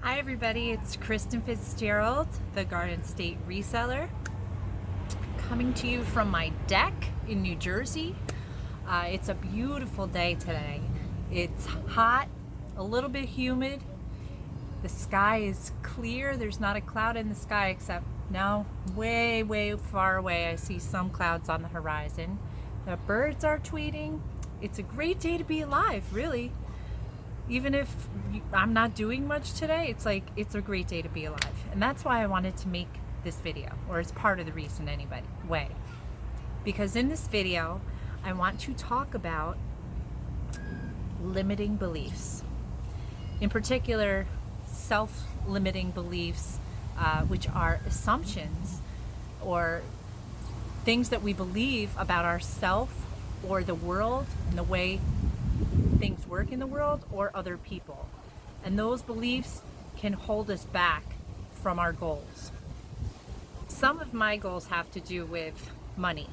Hi everybody, it's Kristen Fitzgerald, the Garden State Reseller, coming to you from my deck in New Jersey. It's a beautiful day today. It's hot, a little bit humid. The sky is clear. There's not a cloud in the sky except now way far away I see some clouds on the horizon. The birds are tweeting. It's a great day to be alive, really. Even if I'm not doing much today, it's a great day to be alive. And that's why I wanted to make this video, or it's part of the reason anyway. Because in this video, I want to talk about limiting beliefs. In particular, self-limiting beliefs, which are assumptions or things that we believe about ourselves or the world and the way things work in the world or other people. And those beliefs can hold us back from our goals. Some of my goals have to do with money.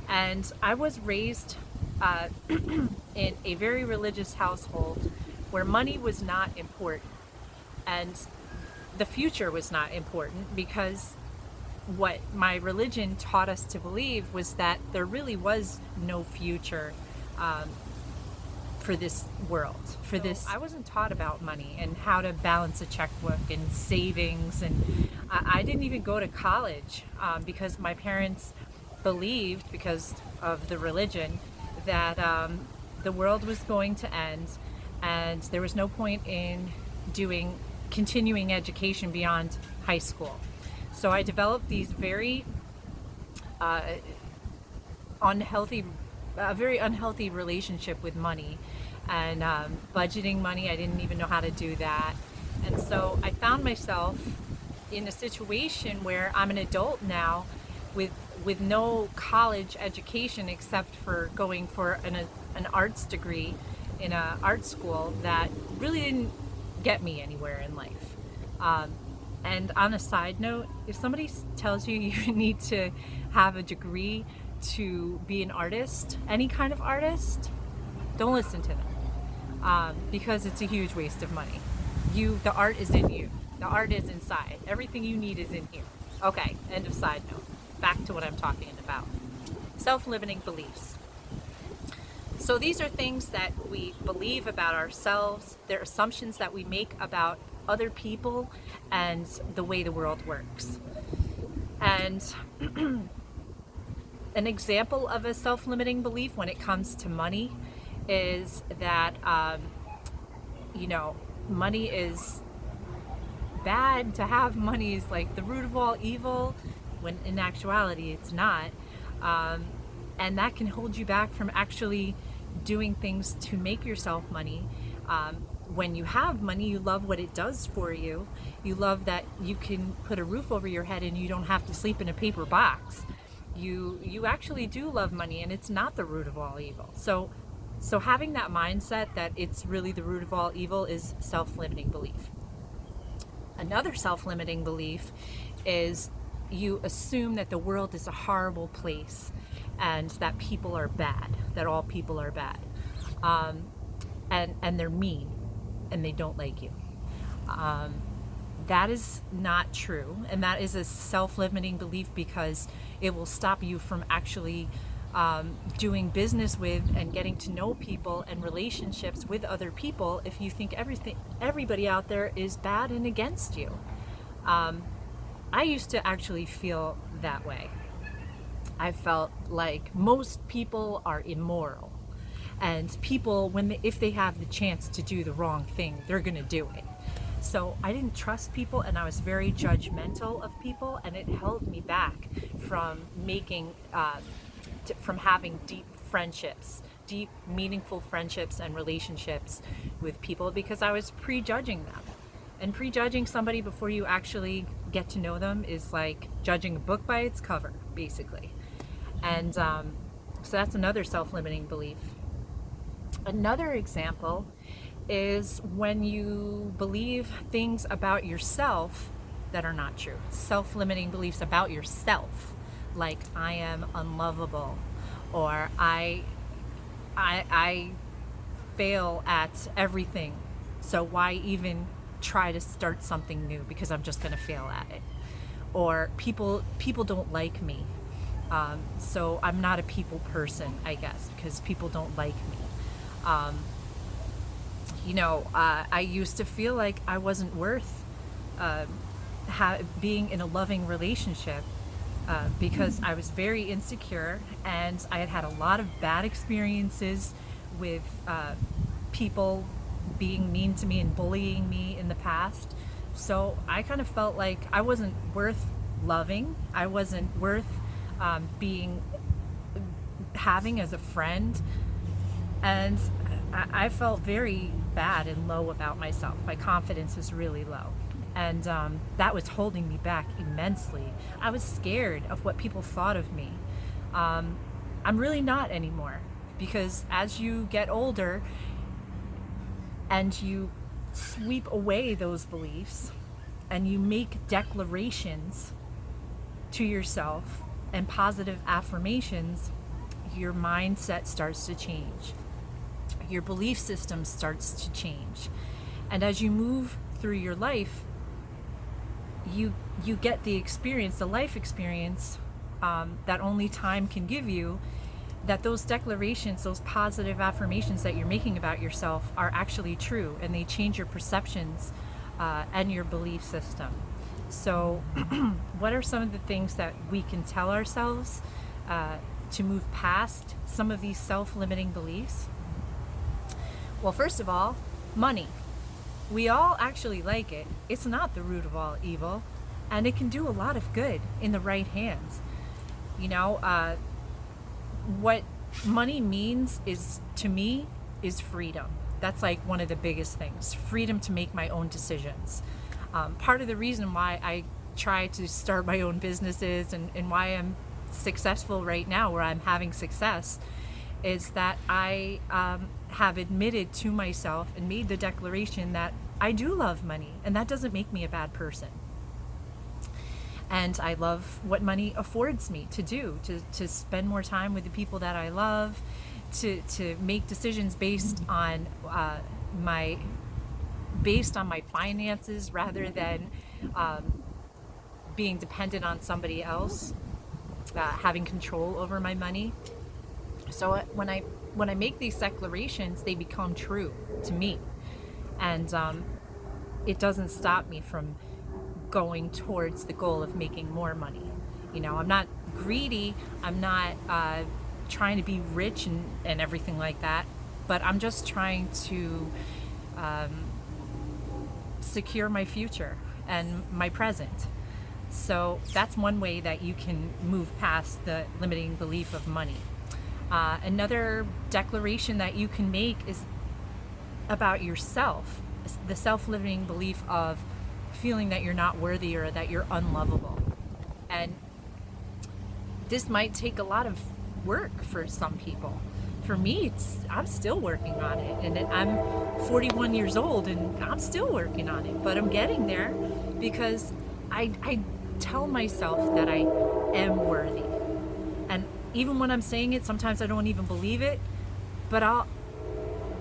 And I was raised in a very religious household where money was not important. And the future was not important because what my religion taught us to believe was that there really was no future for this world, for this. I wasn't taught about money and how to balance a checkbook and savings, and I didn't even go to college because my parents believed, because of the religion, that the world was going to end and there was no point in doing continuing education beyond high school. So I developed these very very unhealthy relationship with money and budgeting money. I didn't even know how to do that. And so I found myself in a situation where I'm an adult now with no college education except for going for an arts degree in an art school that really didn't get me anywhere in life. And on a side note, if somebody tells you you need to have a degree to be an artist, any kind of artist, don't listen to them because it's a huge waste of money. The art is in you. The art is inside. Everything you need is in here. Okay, end of side note. Back to what I'm talking about. Self-limiting beliefs. So these are things that we believe about ourselves. They're assumptions that we make about other people and the way the world works. And an example of a self-limiting belief when it comes to money is that, money is bad. To have money is like the root of all evil, when in actuality it's not. And that can hold you back from actually doing things to make yourself money. When you have money, you love what it does for you. You love that you can put a roof over your head and you don't have to sleep in a paper box. You actually do love money, and it's not the root of all evil. So having that mindset that it's really the root of all evil is self-limiting belief. Another self-limiting belief is you assume that the world is a horrible place and that people are bad, that all people are bad, and they're mean and they don't like you. That is not true, and that is a self-limiting belief because it will stop you from actually doing business with and getting to know people and relationships with other people if you think everybody out there is bad and against you. I used to actually feel that way. I felt like most people are immoral, and people, if they have the chance to do the wrong thing, they're gonna do it. So I didn't trust people, and I was very judgmental of people, and it held me back from from having deep friendships, deep, meaningful friendships and relationships with people, because I was prejudging them. And prejudging somebody before you actually get to know them is like judging a book by its cover, basically. And so that's another self-limiting belief. Another example is when you believe things about yourself that are not true. Self-limiting beliefs about yourself, like I am unlovable, or I fail at everything, so why even try to start something new because I'm just going to fail at it. Or people don't like me. So I'm not a people person, I guess, because people don't like me. Um, I used to feel like I wasn't worth being in a loving relationship because I was very insecure, and I had had a lot of bad experiences with people being mean to me and bullying me in the past. So I kind of felt like I wasn't worth loving. I wasn't worth being having as a friend, and I felt very bad and low about myself. My confidence was really low, and that was holding me back immensely. I was scared of what people thought of me. I'm really not anymore, because as you get older and you sweep away those beliefs and you make declarations to yourself and positive affirmations, your mindset starts to change. Your belief system starts to change. And as you move through your life, you get the experience, the life experience that only time can give you, that those declarations, those positive affirmations that you're making about yourself are actually true, and they change your perceptions and your belief system. So what are some of the things that we can tell ourselves to move past some of these self-limiting beliefs? Well, first of all, money. We all actually like it. It's not the root of all evil, and it can do a lot of good in the right hands. What money means is, to me, is freedom. That's like one of the biggest things. Freedom to make my own decisions. Part of the reason why I try to start my own businesses and why I'm successful right now, where I'm having success, is that I have admitted to myself and made the declaration that I do love money, and that doesn't make me a bad person. And I love what money affords me to do, to spend more time with the people that I love, to make decisions based on my finances rather than being dependent on somebody else, having control over my money. So when I make these declarations, they become true to me, and it doesn't stop me from going towards the goal of making more money. I'm not greedy. I'm not trying to be rich and everything like that, but I'm just trying to secure my future and my present. So that's one way that you can move past the limiting belief of money. Another declaration that you can make is about yourself, the self-limiting belief of feeling that you're not worthy or that you're unlovable. And this might take a lot of work for some people. For me, I'm still working on it, and I'm 41 years old and I'm still working on it, but I'm getting there because I tell myself that I am worthy. And even when I'm saying it, sometimes I don't even believe it, but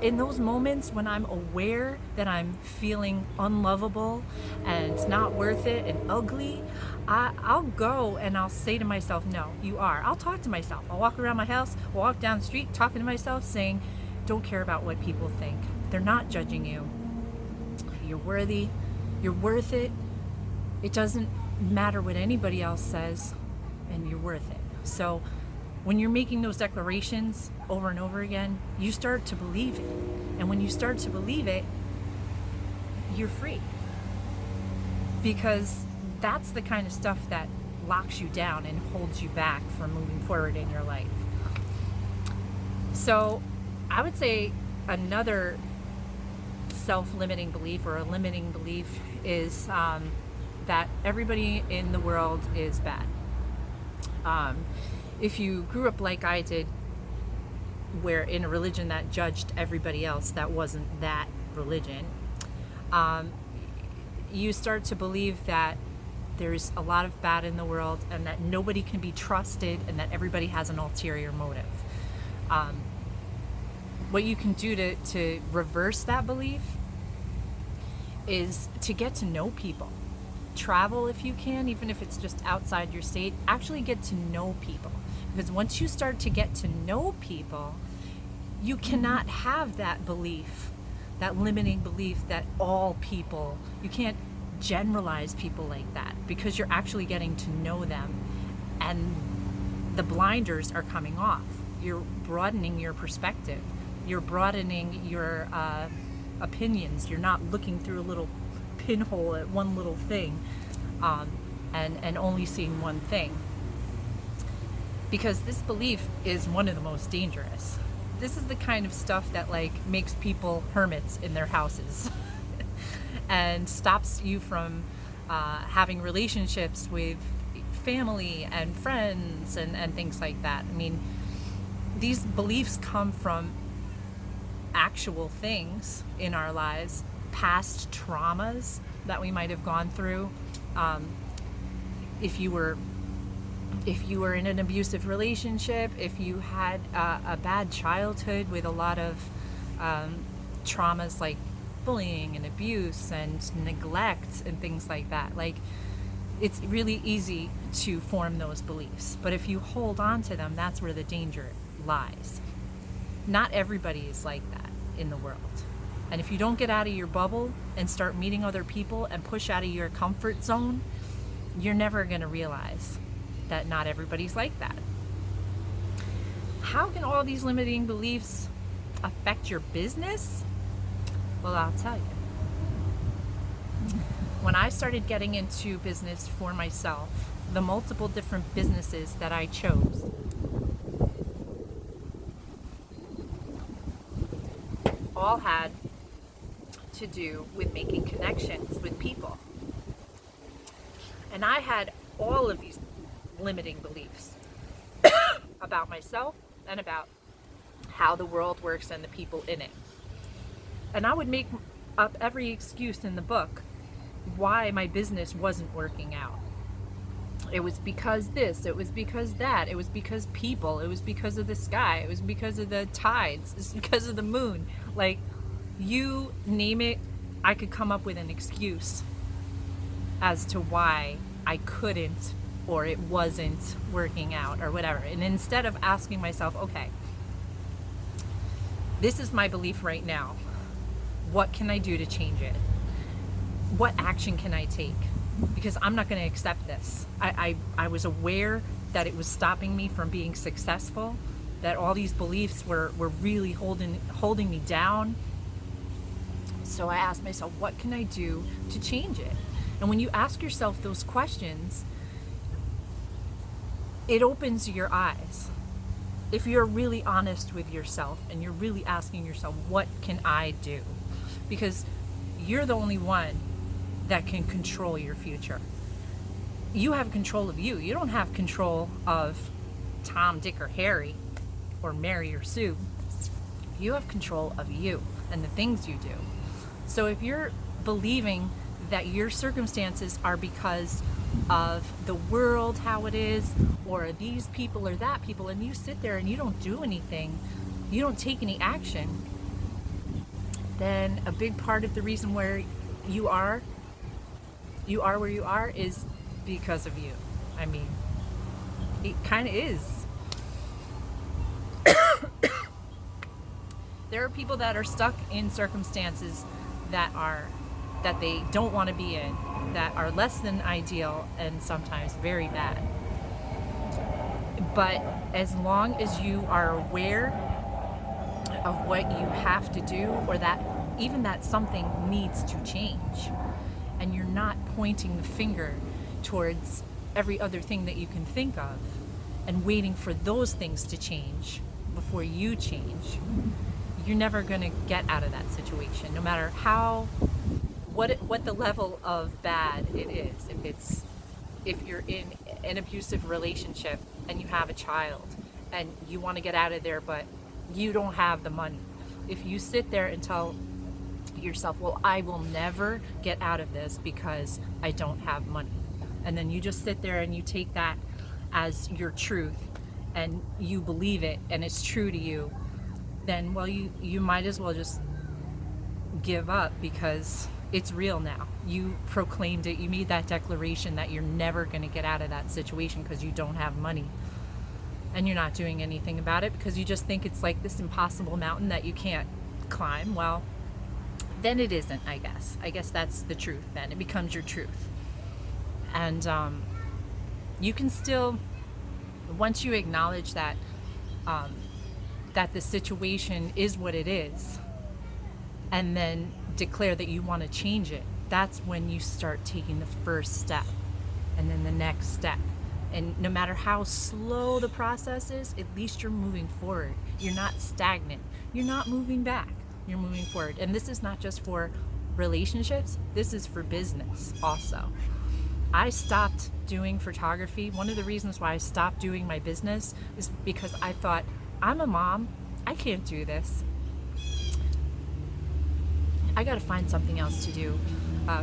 in those moments when I'm aware that I'm feeling unlovable and not worth it and ugly, I'll go and I'll say to myself, no, you are. I'll talk to myself. I'll walk around my house, walk down the street, talking to myself, saying, don't care about what people think. They're not judging you. You're worthy. You're worth it. It doesn't matter what anybody else says, and you're worth it. So when you're making those declarations over and over again, you start to believe it. And when you start to believe it, you're free. Because that's the kind of stuff that locks you down and holds you back from moving forward in your life. So I would say another self-limiting belief or a limiting belief is that everybody in the world is bad. If you grew up like I did, where in a religion that judged everybody else that wasn't that religion, you start to believe that there's a lot of bad in the world and that nobody can be trusted and that everybody has an ulterior motive. What you can do to reverse that belief is to get to know people. Travel if you can, even if it's just outside your state. Actually get to know people. Because once you start to get to know people, you cannot have that belief, that limiting belief that all people, you can't generalize people like that, because you're actually getting to know them and the blinders are coming off. You're broadening your perspective. You're broadening your opinions. You're not looking through a little pinhole at one little thing and only seeing one thing. Because this belief is one of the most dangerous. This is the kind of stuff that like makes people hermits in their houses and stops you from having relationships with family and friends and things like that. I mean, these beliefs come from actual things in our lives, past traumas that we might have gone through. If you were in an abusive relationship, if you had a bad childhood with a lot of traumas like bullying and abuse and neglect and things like that, like it's really easy to form those beliefs. But if you hold on to them, that's where the danger lies. Not everybody is like that in the world. And if you don't get out of your bubble and start meeting other people and push out of your comfort zone, you're never going to realize that not everybody's like that. How can all these limiting beliefs affect your business? Well, I'll tell you. When I started getting into business for myself, the multiple different businesses that I chose all had to do with making connections with people. And I had all of these limiting beliefs about myself and about how the world works and the people in it. And I would make up every excuse in the book why my business wasn't working out. It was because this, it was because that, it was because people, it was because of the sky, it was because of the tides, it's because of the moon. Like, you name it, I could come up with an excuse as to why I couldn't or it wasn't working out or whatever. And instead of asking myself, okay, this is my belief right now. What can I do to change it? What action can I take? Because I'm not going to accept this. I was aware that it was stopping me from being successful, that all these beliefs were really holding me down. So I asked myself, what can I do to change it? And when you ask yourself those questions, it opens your eyes. If you're really honest with yourself and you're really asking yourself, what can I do? Because you're the only one that can control your future. You have control of you. You don't have control of Tom, Dick, or Harry, or Mary or Sue. You have control of you and the things you do. So if you're believing that your circumstances are because of the world, how it is, or these people or that people, and you sit there and you don't do anything, you don't take any action, then a big part of the reason where you are where you are is because of you. I mean, it kind of is. There are people that are stuck in circumstances that they don't want to be in, that are less than ideal and sometimes very bad. But as long as you are aware of what you have to do, or that even that something needs to change, and you're not pointing the finger towards every other thing that you can think of and waiting for those things to change before you change, you're never going to get out of that situation, no matter what the level of bad it is. If you're in an abusive relationship and you have a child and you want to get out of there, but you don't have the money, if you sit there and tell yourself, well, I will never get out of this because I don't have money, and then you just sit there and you take that as your truth and you believe it and it's true to you, then, well, you might as well just give up, because it's real now. You proclaimed it. You made that declaration that you're never going to get out of that situation because you don't have money. And you're not doing anything about it because you just think it's like this impossible mountain that you can't climb. Well, then it isn't, I guess. I guess that's the truth then. It becomes your truth. And you can still, once you acknowledge that, that the situation is what it is, and then declare that you want to change it, that's when you start taking the first step and then the next step. And no matter how slow the process is, at least you're moving forward. You're not stagnant. You're not moving back. You're moving forward. And this is not just for relationships, this is for business also. I stopped doing photography. One of the reasons why I stopped doing my business is because I thought, I'm a mom, I can't do this. I gotta find something else to do.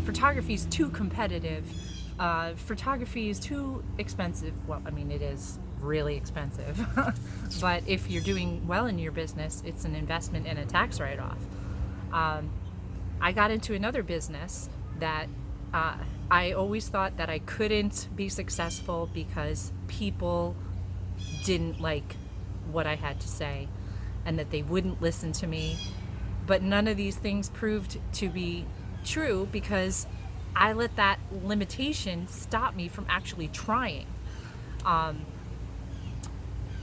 Photography is too competitive. Photography is too expensive. Well, I mean, it is really expensive. But if you're doing well in your business, it's an investment and a tax write-off. I got into another business that I always thought that I couldn't be successful because people didn't like what I had to say and that they wouldn't listen to me. But none of these things proved to be true because I let that limitation stop me from actually trying.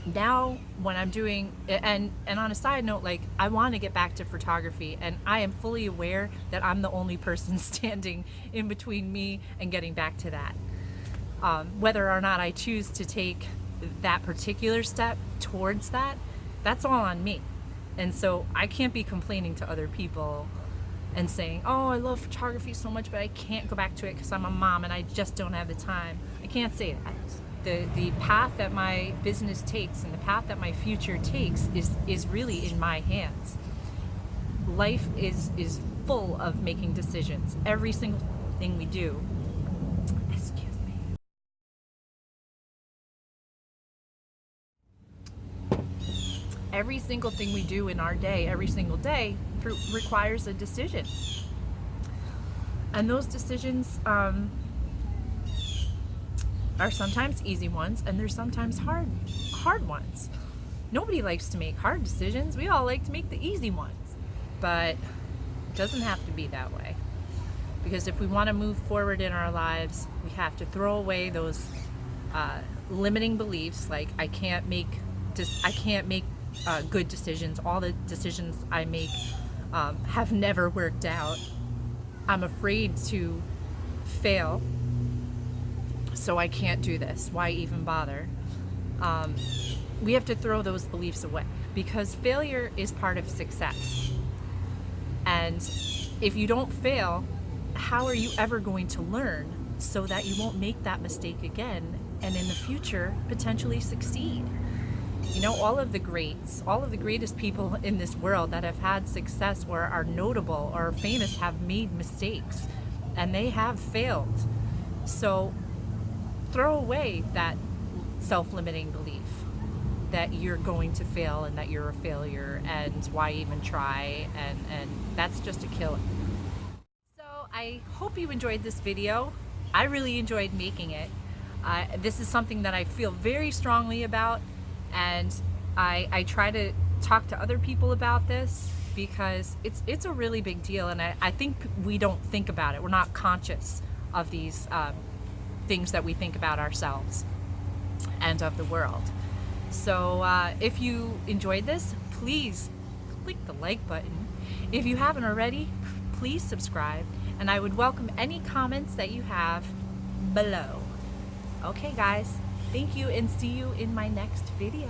Now when I'm doing, and on a side note, like, I want to get back to photography, and I am fully aware that I'm the only person standing in between me and getting back to that. Whether or not I choose to take that particular step towards that, that's all on me. And so I can't be complaining to other people and saying, oh, I love photography so much, but I can't go back to it because I'm a mom and I just don't have the time. I can't say that. The path that my business takes and the path that my future takes is really in my hands. Life is full of making decisions. Every single thing we do. Excuse me. Every single thing we do in our day, every single day, requires a decision. And those decisions are sometimes easy ones, and they're sometimes hard ones. Nobody likes to make hard decisions. We all like to make the easy ones. But it doesn't have to be that way. Because if we want to move forward in our lives, we have to throw away those limiting beliefs, like I can't make good decisions. All the decisions I make have never worked out. I'm afraid to fail, so I can't do this. Why even bother? We have to throw those beliefs away because failure is part of success. And if you don't fail, how are you ever going to learn so that you won't make that mistake again and in the future potentially succeed? You know, all of the greatest people in this world that have had success or are notable or famous have made mistakes and they have failed. So throw away that self-limiting belief that you're going to fail and that you're a failure and why even try, and that's just a killer. So I hope you enjoyed this video. I really enjoyed making it. This is something that I feel very strongly about, and I try to talk to other people about this because it's a really big deal, and I think we don't think about it. We're not conscious of these things that we think about ourselves and of the world. So if you enjoyed this, please click the like button. If you haven't already, please subscribe, and I would welcome any comments that you have below. Okay guys, thank you, and see you in my next video.